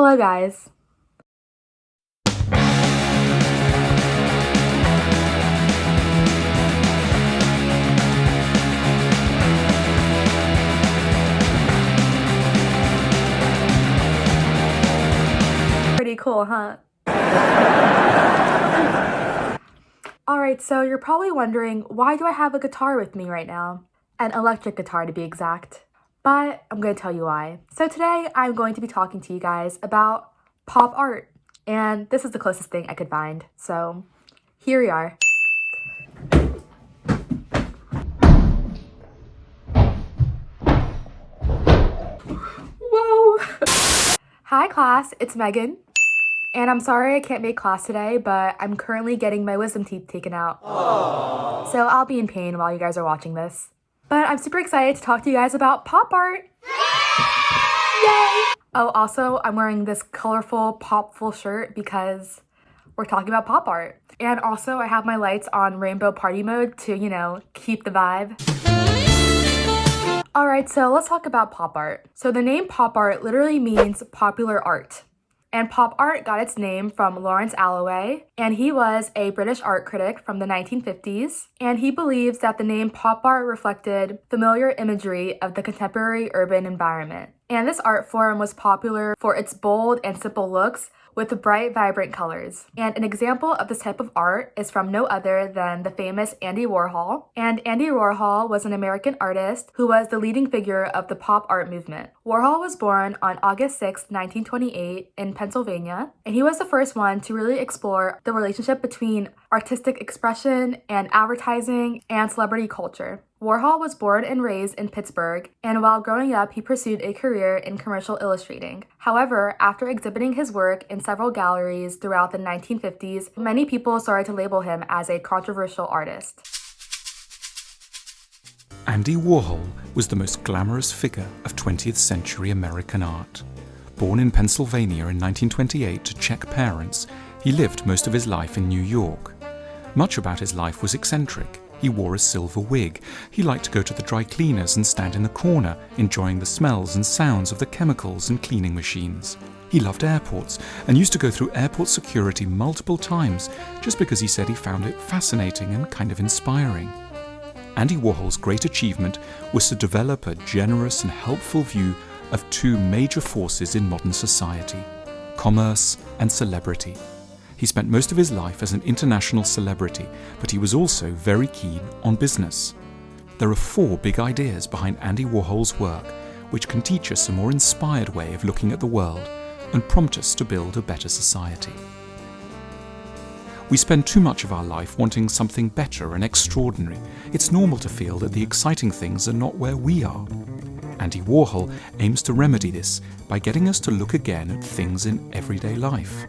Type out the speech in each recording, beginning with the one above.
Hello guys. Pretty cool, huh? Alright, so you're probably wondering, why do I have a guitar with me right now? An electric guitar to be exact. But I'm going to tell you why. So today I'm going to be talking to you guys about pop art. And this is the closest thing I could find. So here we are. Whoa! Hi class, it's Megan. And I'm sorry I can't make class today, but I'm currently getting my wisdom teeth taken out. Aww. So I'll be in pain while you guys are watching this. But I'm super excited to talk to you guys about pop art. Yay! Oh, also, I'm wearing this colorful, popful shirt because we're talking about pop art. And also, I have my lights on rainbow party mode to, you know, keep the vibe. Alright, so let's talk about pop art. So the name pop art literally means popular art. And pop art got its name from Lawrence Alloway, and he was a British art critic from the 1950s, and he believes that the name pop art reflected familiar imagery of the contemporary urban environment. And this art form was popular for its bold and simple looks with bright, vibrant colors. And an example of this type of art is from no other than the famous Andy Warhol. And Andy Warhol was an American artist who was the leading figure of the pop art movement. Warhol was born on August 6, 1928 in Pennsylvania, and he was the first one to really explore the relationship between artistic expression and advertising and celebrity culture. Warhol was born and raised in Pittsburgh, and while growing up, he pursued a career in commercial illustrating. However, after exhibiting his work in several galleries throughout the 1950s, many people started to label him as a controversial artist. Andy Warhol was the most glamorous figure of 20th century American art. Born in Pennsylvania in 1928 to Czech parents, he lived most of his life in New York. Much about his life was eccentric. He wore a silver wig. He liked to go to the dry cleaners and stand in the corner, enjoying the smells and sounds of the chemicals and cleaning machines. He loved airports and used to go through airport security multiple times just because he said he found it fascinating and kind of inspiring. Andy Warhol's great achievement was to develop a generous and helpful view of two major forces in modern society: commerce and celebrity. He spent most of his life as an international celebrity, but he was also very keen on business. There are 4 big ideas behind Andy Warhol's work, which can teach us a more inspired way of looking at the world and prompt us to build a better society. We spend too much of our life wanting something better and extraordinary. It's normal to feel that the exciting things are not where we are. Andy Warhol aims to remedy this by getting us to look again at things in everyday life.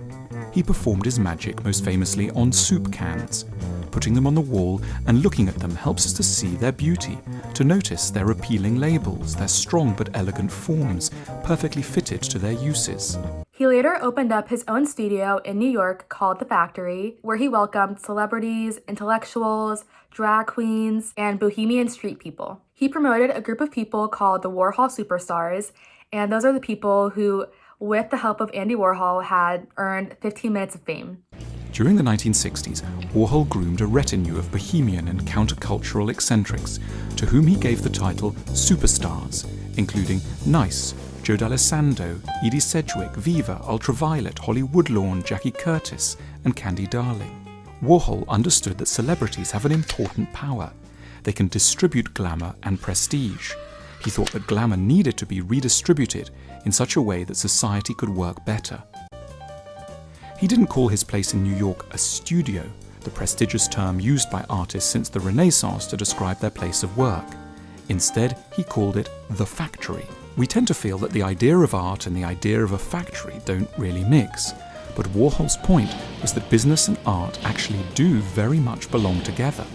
He performed his magic most famously on soup cans. Putting them on the wall and looking at them helps us to see their beauty, to notice their appealing labels, their strong but elegant forms, perfectly fitted to their uses. He later opened up his own studio in New York called The Factory, where he welcomed celebrities, intellectuals, drag queens, and bohemian street people. He promoted a group of people called the Warhol Superstars, and those are the people who, with the help of Andy Warhol, had earned 15 minutes of fame. During the 1960s, Warhol groomed a retinue of bohemian and countercultural eccentrics, to whom he gave the title superstars, including Nice, Joe D'Alessandro, Edie Sedgwick, Viva, Ultraviolet, Holly Woodlawn, Jackie Curtis, and Candy Darling. Warhol understood that celebrities have an important power. They can distribute glamour and prestige. He thought that glamour needed to be redistributed in such a way that society could work better. He didn't call his place in New York a studio, the prestigious term used by artists since the Renaissance to describe their place of work. Instead, he called it the factory. We tend to feel that the idea of art and the idea of a factory don't really mix, but Warhol's point was that business and art actually do very much belong together.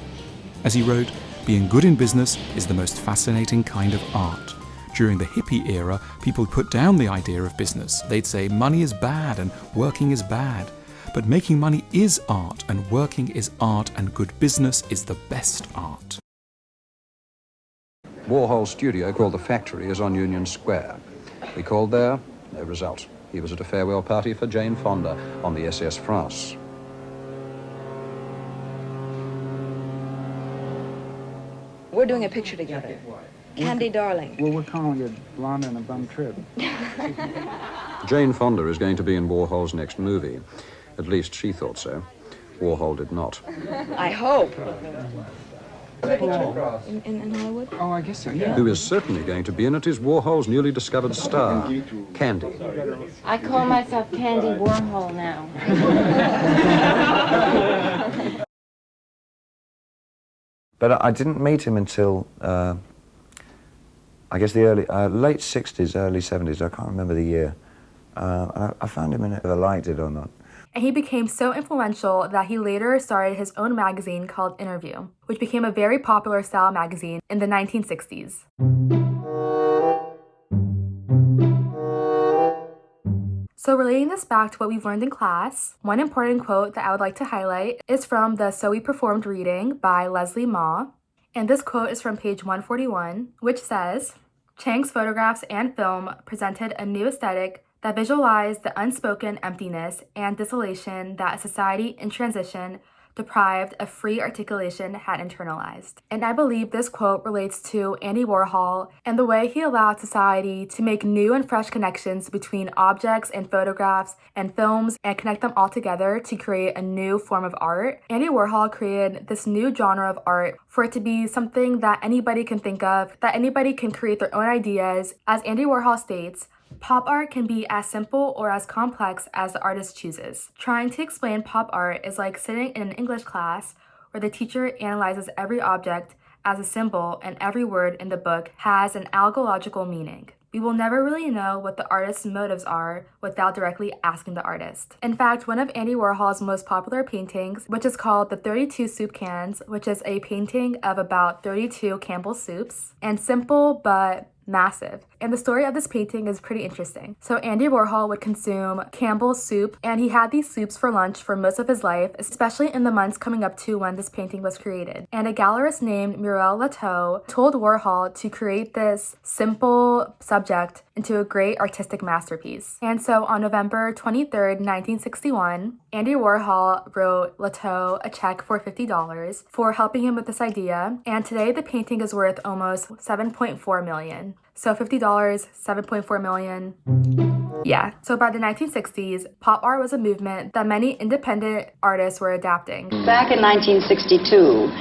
As he wrote, "Being good in business is the most fascinating kind of art." During the hippie era, people put down the idea of business. They'd say money is bad and working is bad. But making money is art, and working is art, and good business is the best art. Warhol's studio, called The Factory, is on Union Square. We called there, no result. He was at a farewell party for Jane Fonda on the SS France. We're doing a picture together. Candy Darling. Well, we're calling it Blonde and a Bum Trip. Jane Fonda is going to be in Warhol's next movie. At least she thought so. Warhol did not. I hope. In Hollywood? Oh, I guess so, yeah. Who is certainly going to be in it is Warhol's newly discovered star, Candy. I call myself Candy Warhol now. But I didn't meet him until, I guess, the late 60s, early 70s. I can't remember the year. I found him in it, whether I liked it or not. And he became so influential that he later started his own magazine called Interview, which became a very popular style magazine in the 1960s. So relating this back to what we've learned in class, one important quote that I would like to highlight is from the So We Performed reading by Leslie Ma. And this quote is from page 141, which says, "Chang's photographs and film presented a new aesthetic that visualized the unspoken emptiness and desolation that a society in transition deprived of free articulation had internalized." And I believe this quote relates to Andy Warhol and the way he allowed society to make new and fresh connections between objects and photographs and films and connect them all together to create a new form of art. Andy Warhol created this new genre of art for it to be something that anybody can think of, that anybody can create their own ideas. As Andy Warhol states, pop art can be as simple or as complex as the artist chooses. Trying to explain pop art is like sitting in an English class where the teacher analyzes every object as a symbol and every word in the book has an allegorical meaning. We will never really know what the artist's motives are without directly asking the artist. In fact, one of Andy Warhol's most popular paintings, which is called The 32 Soup Cans, which is a painting of about 32 Campbell's soups, and simple but massive. And the story of this painting is pretty interesting. So Andy Warhol would consume Campbell's soup, and he had these soups for lunch for most of his life, especially in the months coming up to when this painting was created. And a gallerist named Muriel Lateau told Warhol to create this simple subject into a great artistic masterpiece. And so on November 23rd, 1961, Andy Warhol wrote Lateau a check for $50 for helping him with this idea. And today the painting is worth almost $7.4 million. So $50, $7.4 million. Yeah, so by the 1960s, pop art was a movement that many independent artists were adapting. Back in 1962,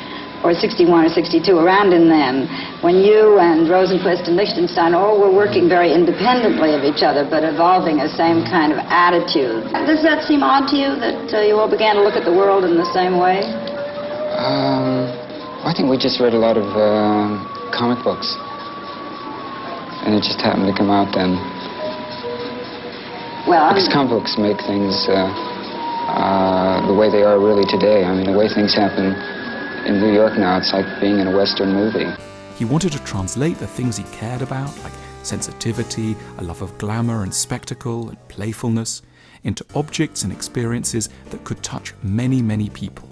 or 61 or 62, around in then, when you and Rosenquist and Lichtenstein all were working very independently of each other, but evolving a same kind of attitude. Does that seem odd to you, that you all began to look at the world in the same way? I think we just read a lot of comic books. And it just happened to come out then. Well, because comic books make things the way they are really today. I mean, the way things happen in New York now, it's like being in a Western movie. He wanted to translate the things he cared about, like sensitivity, a love of glamour and spectacle and playfulness, into objects and experiences that could touch many, many people.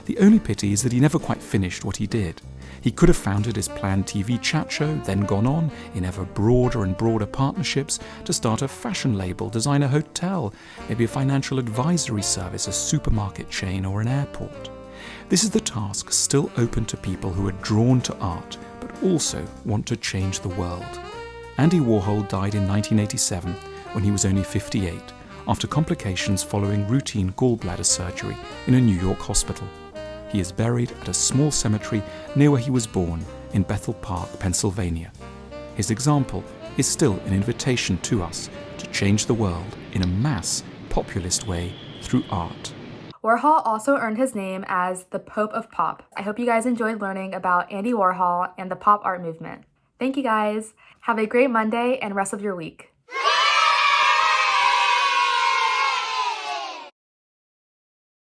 The only pity is that he never quite finished what he did. He could have founded his planned TV chat show, then gone on, in ever broader and broader partnerships, to start a fashion label, design a hotel, maybe a financial advisory service, a supermarket chain, or an airport. This is the task still open to people who are drawn to art, but also want to change the world. Andy Warhol died in 1987 when he was only 58, after complications following routine gallbladder surgery in a New York hospital. He is buried at a small cemetery near where he was born, in Bethel Park, Pennsylvania. His example is still an invitation to us to change the world in a mass, populist way through art. Warhol also earned his name as the Pope of Pop. I hope you guys enjoyed learning about Andy Warhol and the pop art movement. Thank you guys. Have a great Monday and rest of your week.